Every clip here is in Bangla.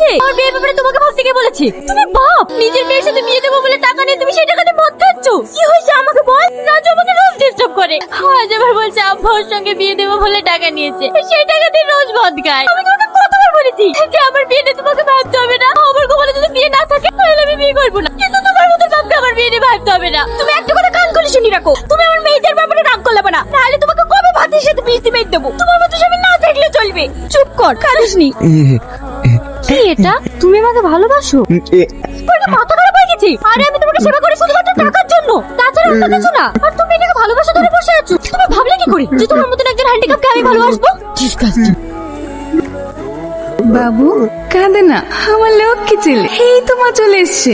বলেছে? আমার বিয়ের ব্যাপারে তোমাকে ভাবতে কে বলেছে? তুমি বাপ, নিজের মেয়ের সাথে বিয়ে দেবো বলে টাকা নিয়ে তুমি সেই টাকাতে মদ খাচ্ছ। কি হয়েছে আমাকে বল। রাজু আমাকে রোজ ডিস্টার্ব করে। আজ আবার বলছে আব্বা ওর সঙ্গে বিয়ে দেবো বলে টাকা নিয়েছে, সেই টাকা দিয়ে রোজ মদ খায়। আমি তোমাকে কতবার বলেছি যে আমার বিয়ে নিয়ে তোমাকে ভাবতে হবে না, আমার কপালে যদি বিয়ে না থাকে তাহলে আমি বিয়ে করবো না, কিন্তু তোমার মতো বাপকে আমার বিয়ে নিয়ে ভাবতে হবে না। তুমি একটা কথা কান খুলে শুনি রাখো, তুমি আমার মেয়েদের ব্যাপারে রাগ করলে না, তাহলে তোমাকে কবে ভাতের সাথে মিষ্টি মেয়ে দেবো। তোমার মতো স্বামী না থাকলে চলবে। চুপ কর, কাঁদিসনি। কি এটা? তুমি আমাকে ভালোবাসো? মাথা খারাপ হয়ে গেছে। আরে আমি তোমাকে সেবা করি শুধুমাত্র টাকার জন্য, তাছাড়া অন্য কিছু না। আর তুমি এটাকে ভালোবাসা ধরে বসে আছো। তুমি ভাবলে কি করে যে তোমার মতন একজন হ্যান্ডিক্যাপকে আমি ভালোবাসবো? ঠিক আছে বাবু, কাঁদে না, আমার লক্ষ্মী ছেলে। এই তো মা চলে এসছে।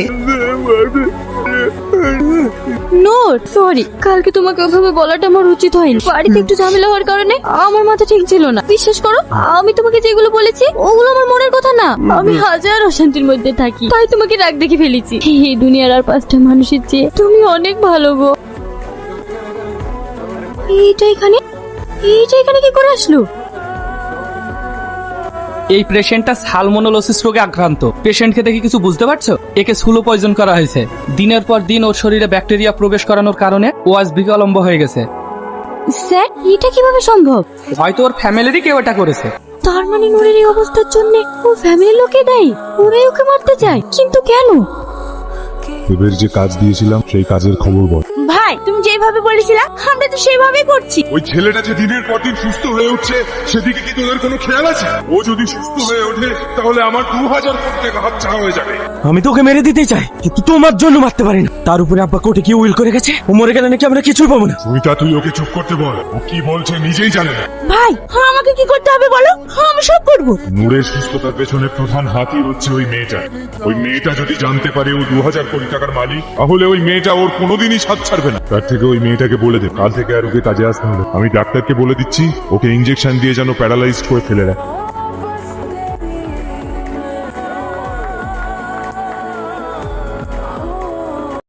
নোট, সরি, কালকে তোমাকে ওভাবে বলাটা আমার উচিত হয়নি। বাড়িতে একটু ঝামেলা হওয়ার কারণে আমার মাথা ঠিক ছিল না। বিশ্বাস করো, আমি তোমাকে যেগুলো বলেছি ওগুলো আমার মনের কথা না। আমি হাজার অশান্তির মধ্যে থাকি, তাই তোমাকে রাগ দেখে ফেলেছি। এই দুনিয়ার আর 5টা মানুষের চেয়ে তুমি অনেক ভালো গো। এইটা এখানে কি করে আসলো? এই পেশেন্টটা সালমোনেলোসিস রোগে আক্রান্ত। পেশেন্টকে দেখে কিছু বুঝতে পারছো? একে স্লো পয়জন করা হয়েছে। দিনের পর দিন ওর শরীরে ব্যাকটেরিয়া প্রবেশ করানোর কারণে ও আজ বিকলম্ব হয়ে গেছে। স্যার, এটা কিভাবে সম্ভব? হয়তো ওর ফ্যামিলিরই কেউ এটা করেছে। তার মানে নূরের এই অবস্থার জন্য ও ফ্যামিলির লোকে দেয়, ওরাই ওকে মারতে চায়। কিন্তু কেন? এবার যে কাজ দিয়েছিলাম সেই কাজের খবর বল। ভাই, তুমি যেভাবে বলেছিলা আমরা তো সেভাবেই করছি। ওই ছেলেটা যে দিনের পর দিন সুস্থ হয়ে উঠছে সেদিকে কি তোদের কোনো খেয়াল আছে? ও যদি সুস্থ হয়ে ওঠে তাহলে আমার 2000 কোটি টাকা হাতছাড়া হয়ে যাবে। আমি তো ওকে মেরে দিতে চাই, কিন্তু তোমার জন্য মারতে পারি না। তার উপরে আব্বা কোর্টে কি উইল করে গেছে, ও মরে গেলে নাকি আমরা কিছুই পাবো না। সুমিতা, তুই ওকে চুপ করতে বল। ও কি বলছে নিজেই জানে না। ভাই, আমাকে কি করতে হবে বলো, আমি সব করবো। নূরের সুস্থতার পেছনে প্রধান হাতই হচ্ছে ওই মেয়েটা। ওই মেয়েটা যদি জানতে পারে ও 2000 কোটি টাকার মালিক, তাহলে ওই মেয়েটা ওর কোনোদিনই সাথ ছাড়বে না। তার থেকে ওই মেয়েটাকে বলে দে কাল থেকে আর ওকে কাজে আসতে হবে। আমি ডাক্তারকে বলে দিচ্ছি ওকে ইঞ্জেকশন দিয়ে যেন প্যারালাইজড করে ফেলে রাখে।